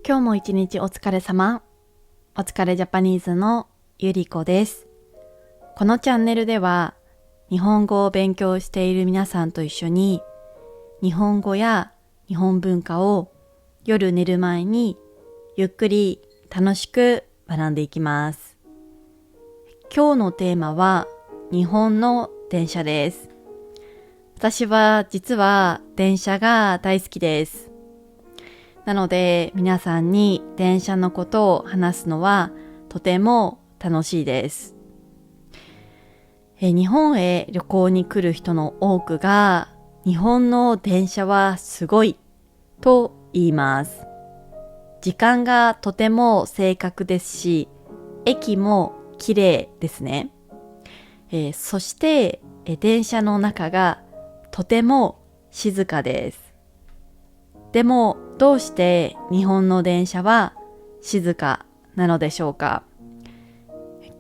今日も一日お疲れ様。お疲れジャパニーズのゆりこです。このチャンネルでは日本語を勉強している皆さんと一緒に日本語や日本文化を夜寝る前にゆっくり楽しく学んでいきます。今日のテーマは日本の電車です。私は実は電車が大好きです。なので皆さんに電車のことを話すのはとても楽しいです。日本へ旅行に来る人の多くが日本の電車はすごいと言います。時間がとても正確ですし、駅も綺麗ですね。そして電車の中がとても静かです。でもどうして日本の電車は静かなのでしょうか。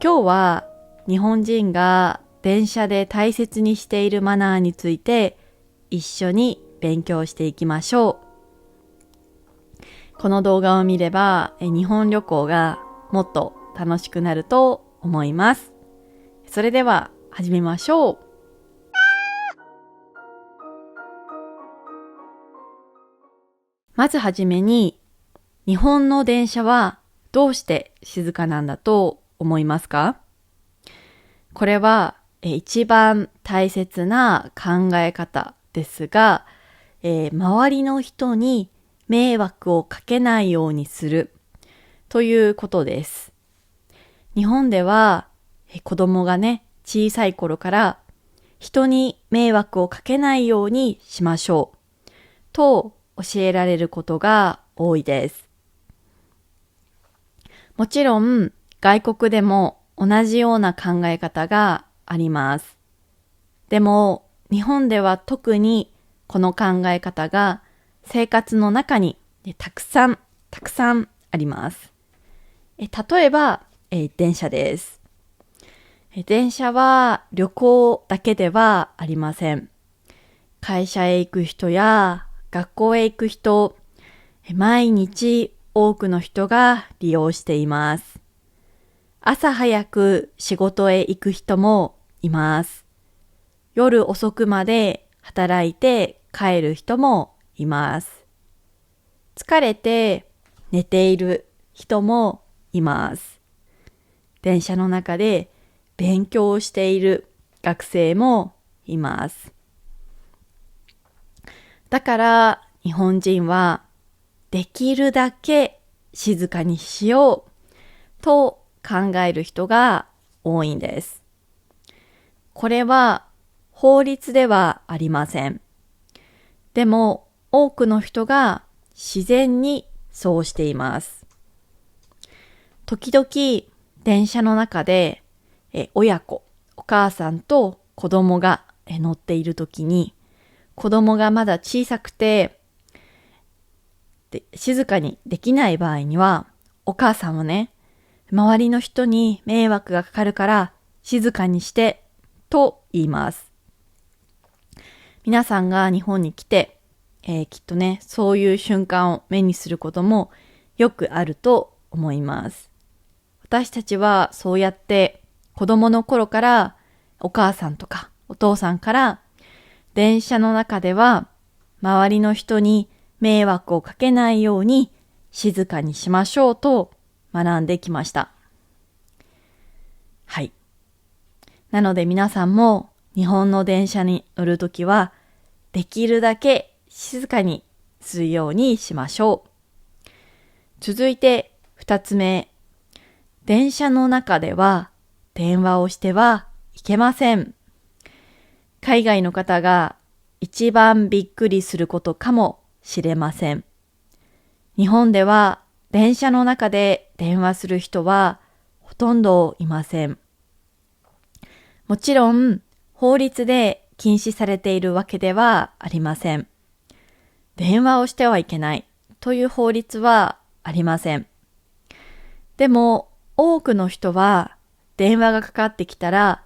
今日は日本人が電車で大切にしているマナーについて一緒に勉強していきましょう。この動画を見れば日本旅行がもっと楽しくなると思います。それでは始めましょう。まずはじめに、日本の電車はどうして静かなんだと思いますか？これは一番大切な考え方ですが、周りの人に迷惑をかけないようにするということです。日本では子供がね、小さい頃から人に迷惑をかけないようにしましょうと教えられることが多いです。もちろん外国でも同じような考え方があります。でも日本では特にこの考え方が生活の中にたくさんあります。例えば電車です。電車は旅行だけではありません。会社へ行く人や学校へ行く人、毎日多くの人が利用しています。朝早く仕事へ行く人もいます。夜遅くまで働いて帰る人もいます。疲れて寝ている人もいます。電車の中で勉強している学生もいます。だから日本人はできるだけ静かにしようと考える人が多いんです。これは法律ではありません。でも多くの人が自然にそうしています。時々電車の中で親子、お母さんと子供が乗っているときに子供がまだ小さくて静かにできない場合にはお母さんはね、周りの人に迷惑がかかるから静かにしてと言います。皆さんが日本に来て、きっとね、そういう瞬間を目にすることもよくあると思います。私たちはそうやって子供の頃からお母さんとかお父さんから電車の中では周りの人に迷惑をかけないように静かにしましょうと学んできました。はい。なので皆さんも日本の電車に乗るときはできるだけ静かにするようにしましょう。続いて2つ目。電車の中では電話をしてはいけません。海外の方が一番びっくりすることかもしれません。日本では電車の中で電話する人はほとんどいません。もちろん法律で禁止されているわけではありません。電話をしてはいけないという法律はありません。でも多くの人は電話がかかってきたら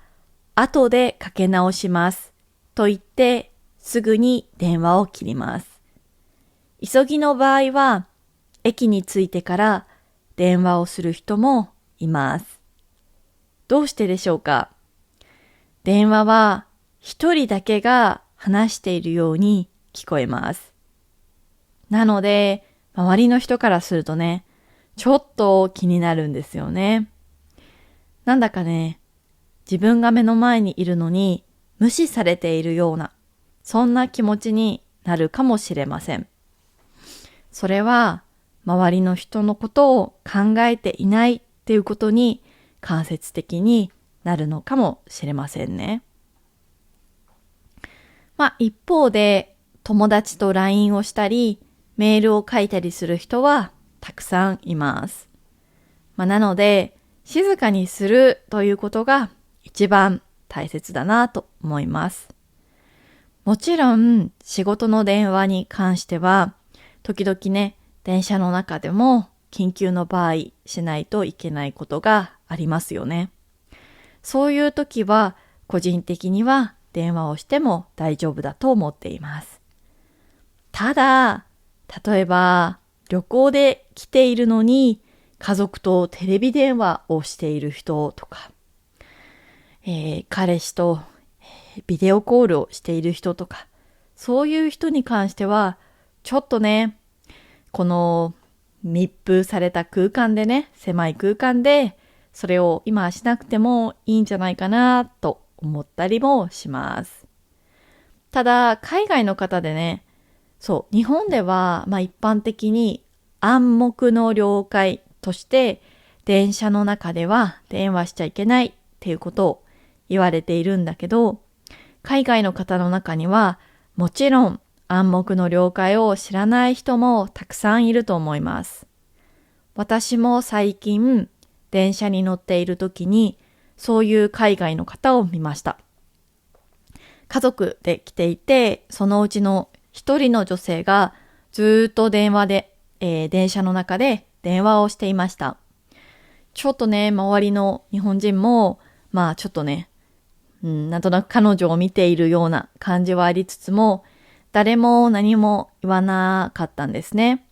後でかけ直しますと言ってすぐに電話を切ります。急ぎの場合は駅に着いてから電話をする人もいます。どうしてでしょうか？電話は一人だけが話しているように聞こえます。なので、周りの人からするとね、ちょっと気になるんですよね。なんだかね、自分が目の前にいるのに無視されているような、そんな気持ちになるかもしれません。それは、周りの人のことを考えていないっていうことに間接的になるのかもしれませんね。一方で友達と LINE をしたりメールを書いたりする人はたくさんいます。なので静かにするということが一番大切だなと思います。もちろん仕事の電話に関しては時々ね、電車の中でも緊急の場合しないといけないことがありますよね。そういう時は個人的には電話をしても大丈夫だと思っています。ただ、例えば旅行で来ているのに家族とテレビ電話をしている人とか、彼氏とビデオコールをしている人とか、そういう人に関してはちょっとね、この密封された空間でね、狭い空間でそれを今しなくてもいいんじゃないかなと思ったりもします。ただ海外の方でね、日本では一般的に暗黙の了解として電車の中では電話しちゃいけないっていうことを言われているんだけど、海外の方の中にはもちろん暗黙の了解を知らない人もたくさんいると思います。私も最近電車に乗っている時にそういう海外の方を見ました。家族で来ていて、そのうちの一人の女性がずっと電話で、電車の中で電話をしていました。ちょっとね、周りの日本人もちょっとね、なんとなく彼女を見ているような感じはありつつも、誰も何も言わなかったんですね。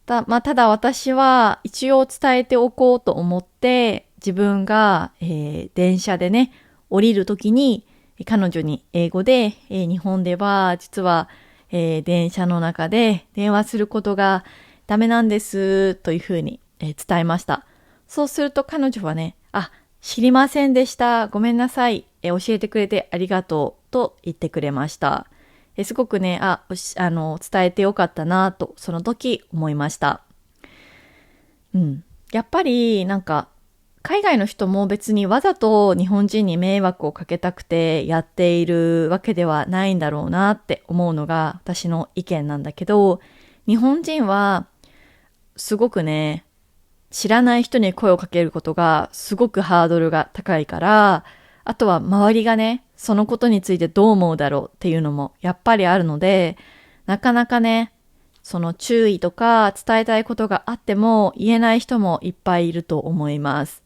ただ私は一応伝えておこうと思って自分が、電車でね降りるときに彼女に英語で、日本では実は、電車の中で電話することがダメなんですというふうに、伝えました。そうすると彼女はね、知りませんでした。ごめんなさい。教えてくれてありがとうと言ってくれました。すごくね、伝えてよかったなとその時思いました。やっぱり海外の人も別にわざと日本人に迷惑をかけたくてやっているわけではないんだろうなって思うのが私の意見なんだけど、日本人はすごくね、知らない人に声をかけることがすごくハードルが高いから、あとは周りがね、そのことについてどう思うだろうっていうのもやっぱりあるので、なかなかね、その注意とか伝えたいことがあっても言えない人もいっぱいいると思います。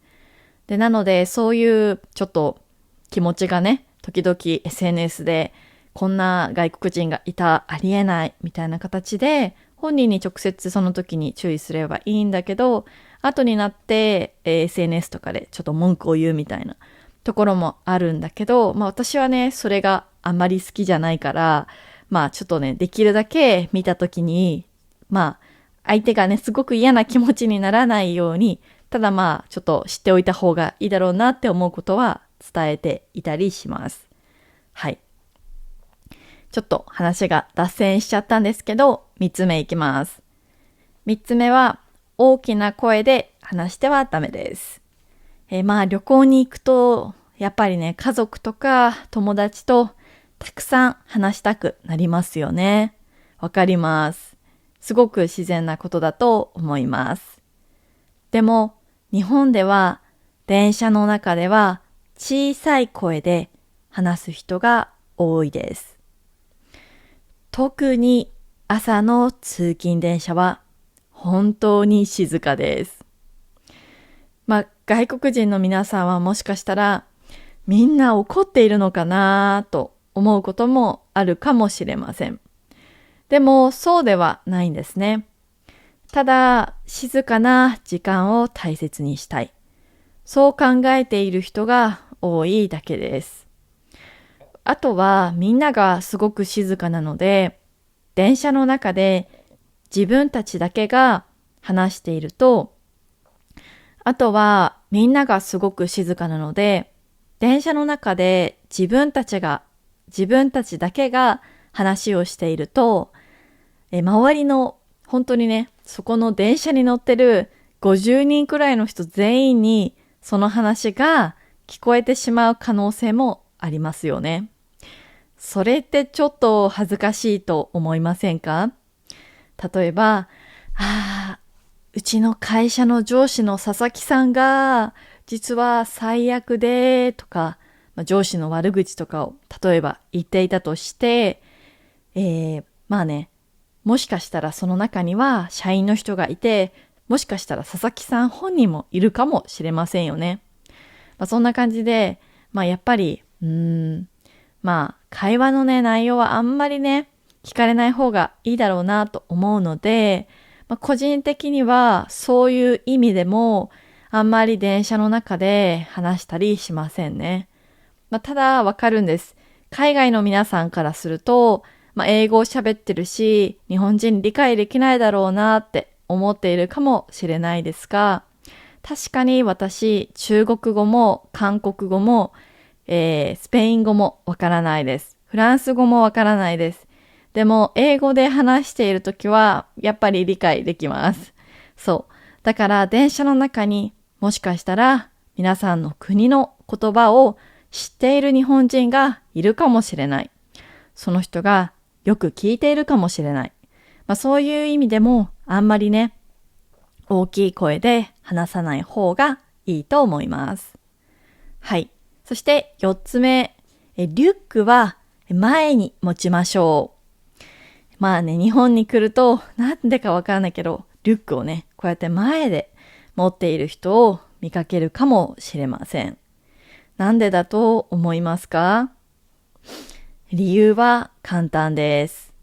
で、なのでそういうちょっと気持ちがね、時々 SNS でこんな外国人がいた、ありえないみたいな形で本人に直接その時に注意すればいいんだけど、後になって、SNS とかでちょっと文句を言うみたいなところもあるんだけど、私はね、それがあまり好きじゃないから、ちょっとね、できるだけ見たときに、相手がね、すごく嫌な気持ちにならないように、ただちょっと知っておいた方がいいだろうなって思うことは伝えていたりします。はい。ちょっと話が脱線しちゃったんですけど、3つ目いきます。3つ目は、大きな声で話してはダメです。旅行に行くと、やっぱりね、家族とか友達とたくさん話したくなりますよね。わかります。すごく自然なことだと思います。でも、日本では電車の中では小さい声で話す人が多いです。特に朝の通勤電車は本当に静かです。外国人の皆さんはもしかしたらみんな怒っているのかなと思うこともあるかもしれません。でもそうではないんですね。ただ静かな時間を大切にしたい。そう考えている人が多いだけです。あとはみんながすごく静かなので、電車の中で自分たちだけが話していると、あとはみんながすごく静かなので、電車の中で自分たちだけが話をしていると、周りの本当にね、そこの電車に乗ってる50人くらいの人全員にその話が聞こえてしまう可能性もありますよね。それってちょっと恥ずかしいと思いませんか？例えば、うちの会社の上司の佐々木さんが実は最悪でとか、上司の悪口とかを例えば言っていたとして、もしかしたらその中には社員の人がいて、もしかしたら佐々木さん本人もいるかもしれませんよね。そんな感じで、やっぱり、会話のね、内容はあんまりね、聞かれない方がいいだろうなと思うので、個人的にはそういう意味でも、あんまり電車の中で話したりしませんね。ただわかるんです。海外の皆さんからすると、英語を喋ってるし、日本人理解できないだろうなって思っているかもしれないですが、確かに私、中国語も韓国語も、スペイン語もわからないです。フランス語もわからないです。でも、英語で話しているときは、やっぱり理解できます。そう。だから、電車の中にもしかしたら、皆さんの国の言葉を知っている日本人がいるかもしれない。その人がよく聞いているかもしれない。そういう意味でも、あんまりね、大きい声で話さない方がいいと思います。はい。そして4つ目、リュックは前に持ちましょう。日本に来るとなんでかわからないけど、リュックをね、こうやって前で持っている人を見かけるかもしれません。なんでだと思いますか？理由は簡単です。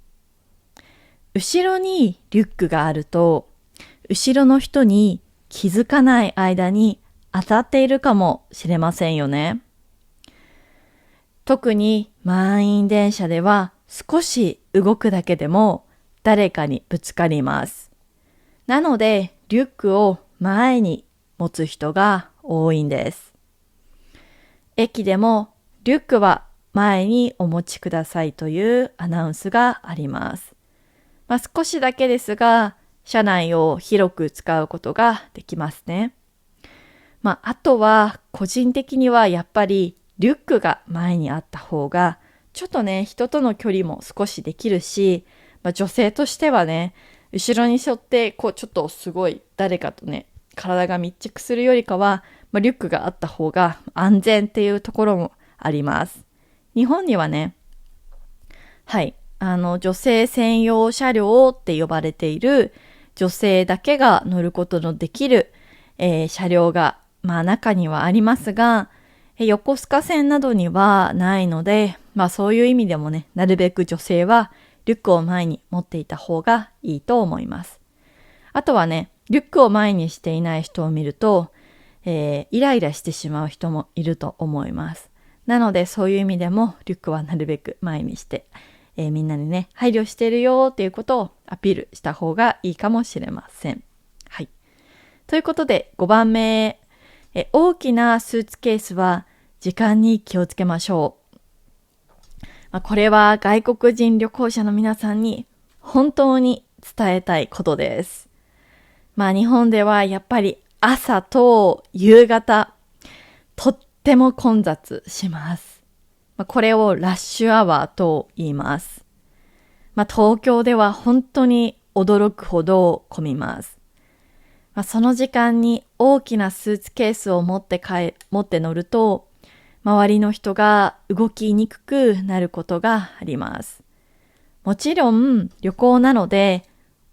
後ろにリュックがあると、後ろの人に気づかない間に当たっているかもしれませんよね。特に満員電車では少し動くだけでも誰かにぶつかります。なのでリュックを前に持つ人が多いんです。駅でもリュックは前にお持ちくださいというアナウンスがあります。少しだけですが、車内を広く使うことができますね。あとは個人的にはやっぱりリュックが前にあった方がちょっとね、人との距離も少しできるし、女性としてはね、後ろに背負ってちょっとすごい誰かとね、体が密着するよりかは、リュックがあった方が安全っていうところもあります。日本にはね、はい、女性専用車両って呼ばれている女性だけが乗ることのできる、車両が中にはありますが、横須賀線などにはないので、そういう意味でもね、なるべく女性はリュックを前に持っていた方がいいと思います。あとはね、リュックを前にしていない人を見ると、イライラしてしまう人もいると思います。なのでそういう意味でもリュックはなるべく前にして、みんなにね、配慮しているよっていうことをアピールした方がいいかもしれません。はい。ということで5番目、大きなスーツケースは時間に気をつけましょう。これは外国人旅行者の皆さんに本当に伝えたいことです。日本ではやっぱり朝と夕方、とっても混雑します。これをラッシュアワーと言います。東京では本当に驚くほど混みます。その時間に大きなスーツケースを持って乗ると、周りの人が動きにくくなることがあります。もちろん旅行なので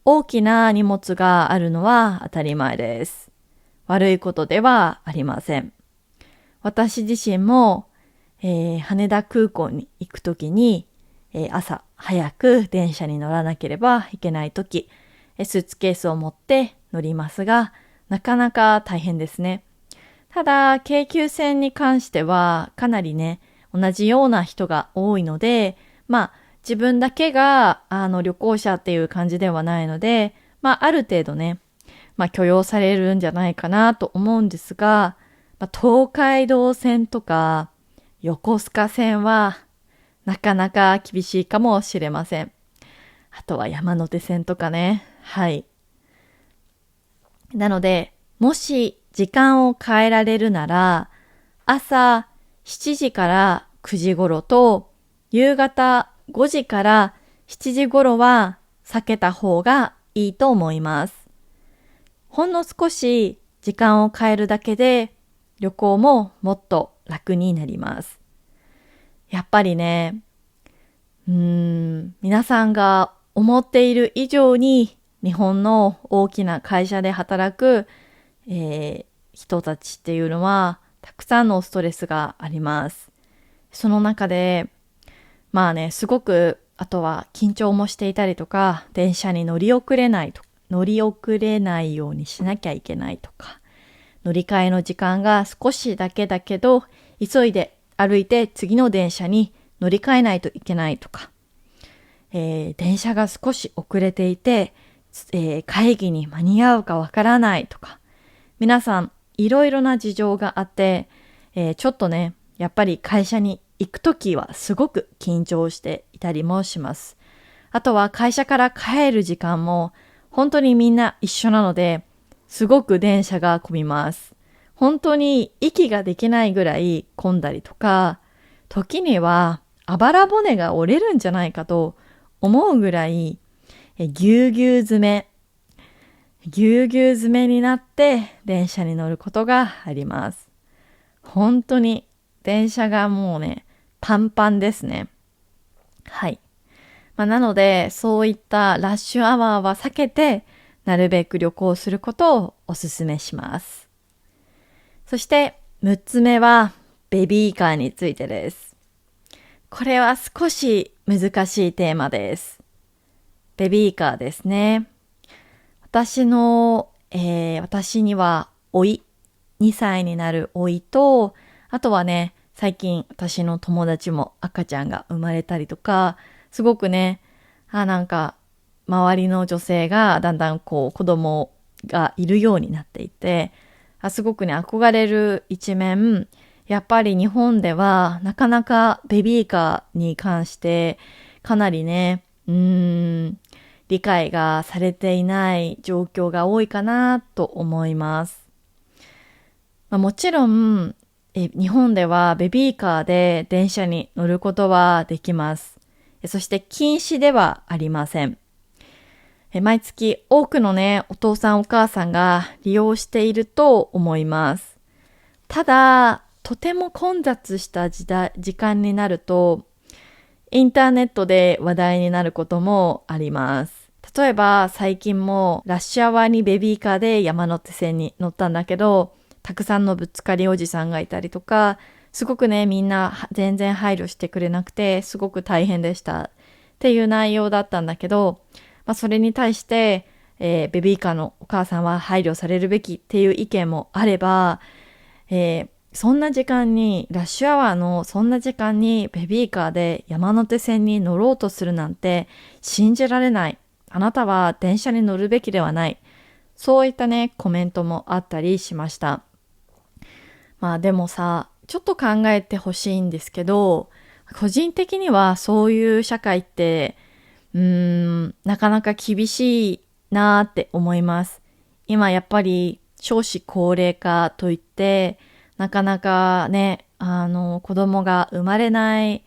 大きな荷物があるのは当たり前です。悪いことではありません。私自身も、羽田空港に行くときに、朝早く電車に乗らなければいけないとき、スーツケースを持って乗りますが、なかなか大変ですね。ただ、京急線に関してはかなりね、同じような人が多いので、自分だけが旅行者っていう感じではないので、ある程度ね、許容されるんじゃないかなと思うんですが、東海道線とか横須賀線はなかなか厳しいかもしれません。あとは山手線とかね。はい。なので、もし時間を変えられるなら、朝7時から9時頃と、夕方5時から7時頃は避けた方がいいと思います。ほんの少し時間を変えるだけで、旅行ももっと楽になります。やっぱりね、皆さんが思っている以上に日本の大きな会社で働く、人たちっていうのはたくさんのストレスがあります。その中ですごくあとは緊張もしていたりとか、電車に乗り遅れないようにしなきゃいけないとか、乗り換えの時間が少しだけだけど、急いで歩いて次の電車に乗り換えないといけないとか、電車が少し遅れていて、会議に間に合うかわからないとか、皆さんいろいろな事情があって、ちょっとね、やっぱり会社に行くときはすごく緊張していたりもします。あとは会社から帰る時間も本当にみんな一緒なので、すごく電車が混みます。本当に息ができないぐらい混んだりとか、時にはあばら骨が折れるんじゃないかと思うぐらいぎゅうぎゅう詰めになって電車に乗ることがあります。本当に電車がもうね、パンパンですね。はい。なので、そういったラッシュアワーは避けて、なるべく旅行することをお勧めします。そして、6つ目は、ベビーカーについてです。これは少し難しいテーマです。ベビーカーですね。私には、2歳になる甥いと、あとはね、最近私の友達も赤ちゃんが生まれたりとか、すごくね、なんか周りの女性がだんだん子供がいるようになっていて、すごくね、憧れる一面。やっぱり日本ではなかなかベビーカーに関してかなりね、理解がされていない状況が多いかなと思います。もちろん日本ではベビーカーで電車に乗ることはできます。そして禁止ではありません。毎月多くのね、お父さんお母さんが利用していると思います。ただ、とても混雑した時間になると、インターネットで話題になることもあります。例えば最近もラッシュアワーにベビーカーで山手線に乗ったんだけど、たくさんのぶつかりおじさんがいたりとか、すごくね、みんな全然配慮してくれなくて、すごく大変でしたっていう内容だったんだけど、それに対して、ベビーカーのお母さんは配慮されるべきっていう意見もあれば、そんな時間に、ラッシュアワーのそんな時間にベビーカーで山手線に乗ろうとするなんて信じられない。あなたは電車に乗るべきではない。そういったね、コメントもあったりしました。でもさ、ちょっと考えてほしいんですけど、個人的にはそういう社会って、なかなか厳しいなって思います。今やっぱり少子高齢化といって、なかなかね、子供が生まれない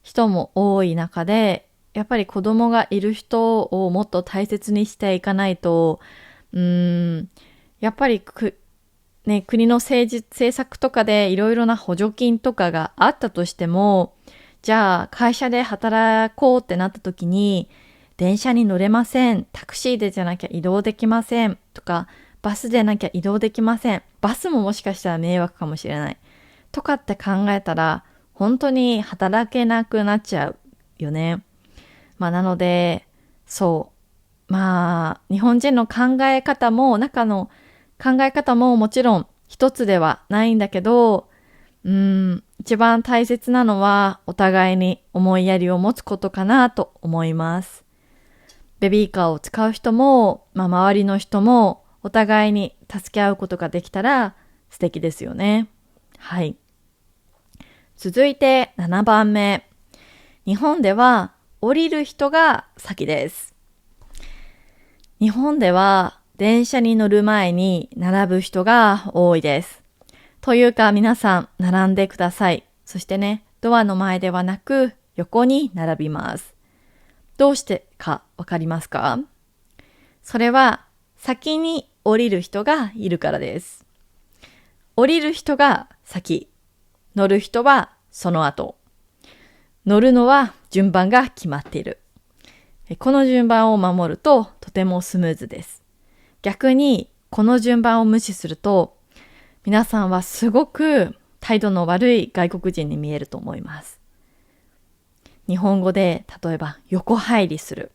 人も多い中で、やっぱり子供がいる人をもっと大切にしていかないと、やっぱり国の政策とかでいろいろな補助金とかがあったとしても、じゃあ会社で働こうってなった時に、電車に乗れません、タクシーでじゃなきゃ移動できませんとか、バスでなきゃ移動できません、バスももしかしたら迷惑かもしれないとかって考えたら、本当に働けなくなっちゃうよね。なので、日本人の考え方も、中の考え方ももちろん一つではないんだけど、一番大切なのはお互いに思いやりを持つことかなと思います。ベビーカーを使う人も、周りの人もお互いに助け合うことができたら素敵ですよね。はい。続いて7番目。日本では降りる人が先です。日本では電車に乗る前に並ぶ人が多いです。というか皆さん並んでください。そしてね、ドアの前ではなく横に並びます。どうしてかわかりますか？それは先に降りる人がいるからです。降りる人が先、乗る人はその後。乗るのは順番が決まっている。この順番を守るととてもスムーズです。逆にこの順番を無視すると皆さんはすごく態度の悪い外国人に見えると思います。日本語で例えば横入りする。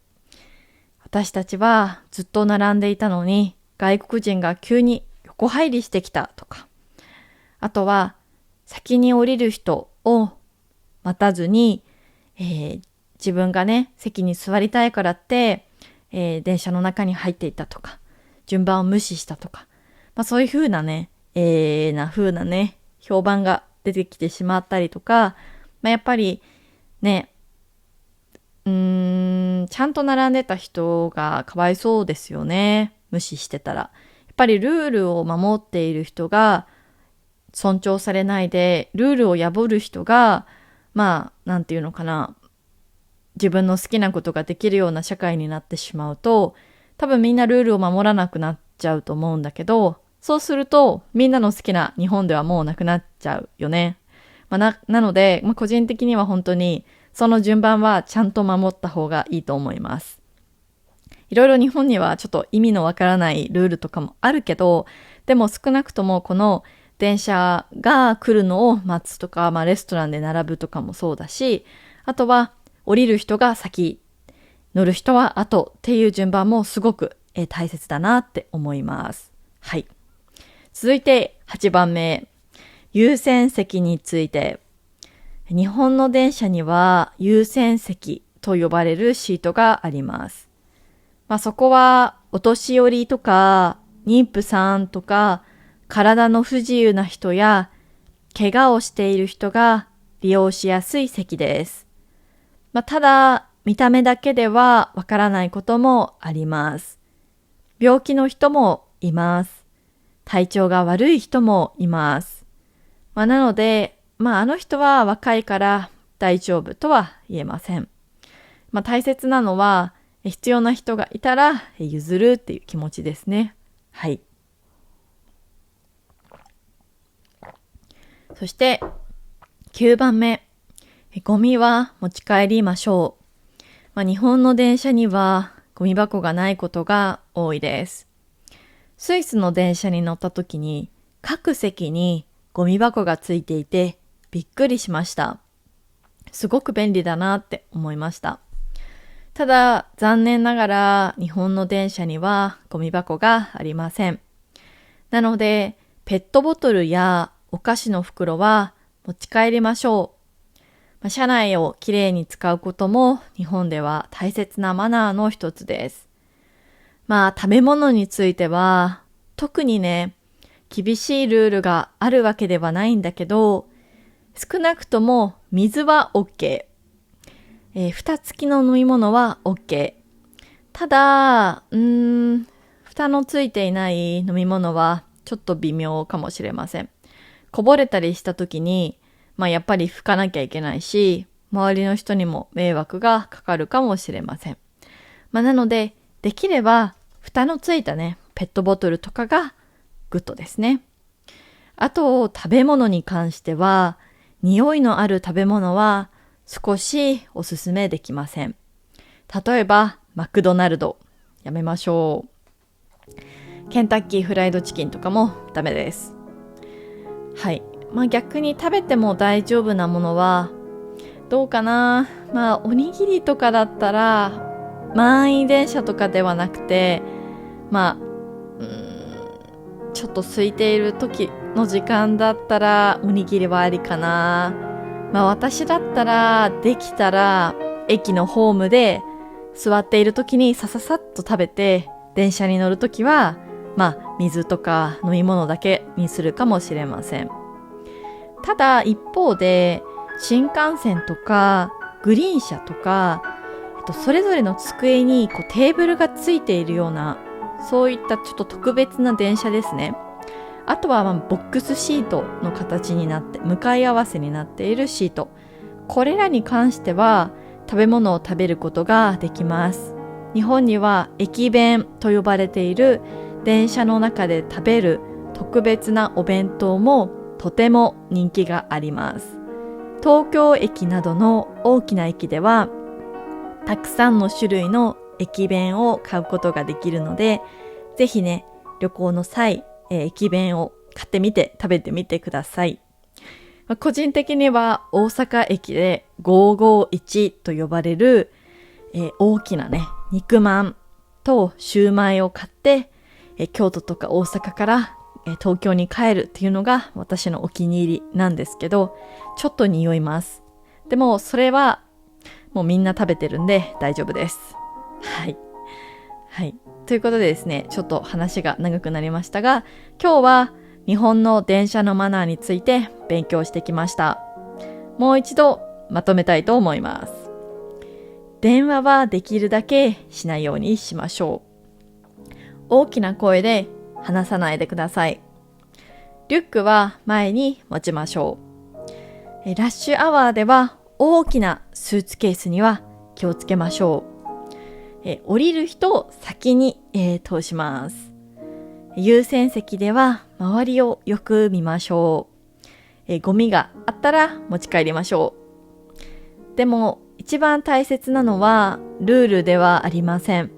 私たちはずっと並んでいたのに外国人が急に横入りしてきたとか。あとは先に降りる人を待たずに、自分がね席に座りたいからって、電車の中に入っていったとか、順番を無視したとか、そういう風なね、評判が出てきてしまったりとか、やっぱりね、ちゃんと並んでた人がかわいそうですよね。無視してたら。やっぱりルールを守っている人が尊重されないで、ルールを破る人が、なんていうのかな、自分の好きなことができるような社会になってしまうと、多分みんなルールを守らなくなっちゃうと思うんだけど、そうするとみんなの好きな日本ではもうなくなっちゃうよね。なので、個人的には本当にその順番はちゃんと守った方がいいと思います。いろいろ日本にはちょっと意味のわからないルールとかもあるけど、でも少なくともこの電車が来るのを待つとか、レストランで並ぶとかもそうだし、あとは降りる人が先、乗る人は後っていう順番もすごく大切だなって思います。はい。続いて8番目。優先席について。日本の電車には優先席と呼ばれるシートがあります。そこはお年寄りとか妊婦さんとか体の不自由な人や怪我をしている人が利用しやすい席です。ただ見た目だけではわからないこともあります。病気の人もいます。体調が悪い人もいます。なので、あの人は若いから大丈夫とは言えません。大切なのは必要な人がいたら譲るっていう気持ちですね。はい。そして9番目。ゴミは持ち帰りましょう。日本の電車にはゴミ箱がないことが多いです。スイスの電車に乗った時に各席にゴミ箱がついていてびっくりしました。すごく便利だなって思いました。ただ残念ながら日本の電車にはゴミ箱がありません。なのでペットボトルやお菓子の袋は持ち帰りましょう。車内をきれいに使うことも日本では大切なマナーの一つです。食べ物については特にね、厳しいルールがあるわけではないんだけど、少なくとも水は OK。蓋付きの飲み物は OK。ただ、蓋のついていない飲み物はちょっと微妙かもしれません。こぼれたりした時に、やっぱり拭かなきゃいけないし、周りの人にも迷惑がかかるかもしれません。なので、できれば蓋のついたね、ペットボトルとかがグッドですね。あと、食べ物に関しては、匂いのある食べ物は少しおすすめできません。例えば、マクドナルド、やめましょう。ケンタッキーフライドチキンとかもダメです。はい。逆に食べても大丈夫なものは、どうかな。おにぎりとかだったら満員電車とかではなくて、ちょっと空いている時の時間だったらおにぎりはありかな。私だったらできたら駅のホームで座っている時にさささっと食べて、電車に乗る時は水とか飲み物だけにするかもしれません。ただ一方で新幹線とかグリーン車とか、それぞれの机にテーブルがついているような、そういったちょっと特別な電車ですね。あとはボックスシートの形になって向かい合わせになっているシート、これらに関しては食べ物を食べることができます。日本には駅弁と呼ばれている電車の中で食べる特別なお弁当もとても人気があります。東京駅などの大きな駅ではたくさんの種類の駅弁を買うことができるので、ぜひね、旅行の際、駅弁を買ってみて食べてみてください。個人的には大阪駅で551と呼ばれる、大きなね、肉まんとシューマイを買って、京都とか大阪から東京に帰るっていうのが私のお気に入りなんですけど、ちょっと匂います。でもそれはもうみんな食べてるんで大丈夫です。はい。ということでですね、ちょっと話が長くなりましたが、今日は日本の電車のマナーについて勉強してきました。もう一度まとめたいと思います。電話はできるだけしないようにしましょう。大きな声で話さないでください。リュックは前に持ちましょう。ラッシュアワーでは大きなスーツケースには気をつけましょう。降りる人を先に、通します。優先席では周りをよく見ましょう。ゴミがあったら持ち帰りましょう。でも一番大切なのはルールではありません。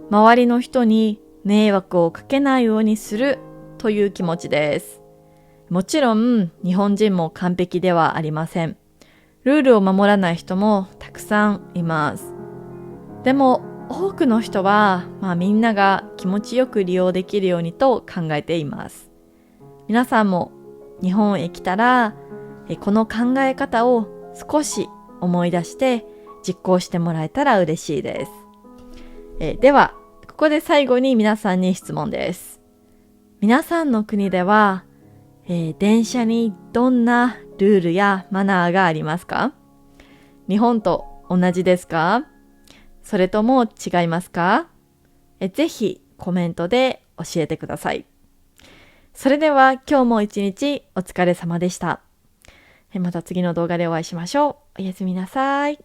周りの人に迷惑をかけないようにするという気持ちです。もちろん日本人も完璧ではありません。ルールを守らない人もたくさんいます。でも多くの人は、みんなが気持ちよく利用できるようにと考えています。皆さんも日本へ来たら、この考え方を少し思い出して実行してもらえたら嬉しいです。では、ここで最後に皆さんに質問です。皆さんの国では、電車にどんなルールやマナーがありますか？日本と同じですか？それとも違いますか？ぜひコメントで教えてください。それでは今日も一日お疲れ様でした。また次の動画でお会いしましょう。おやすみなさい。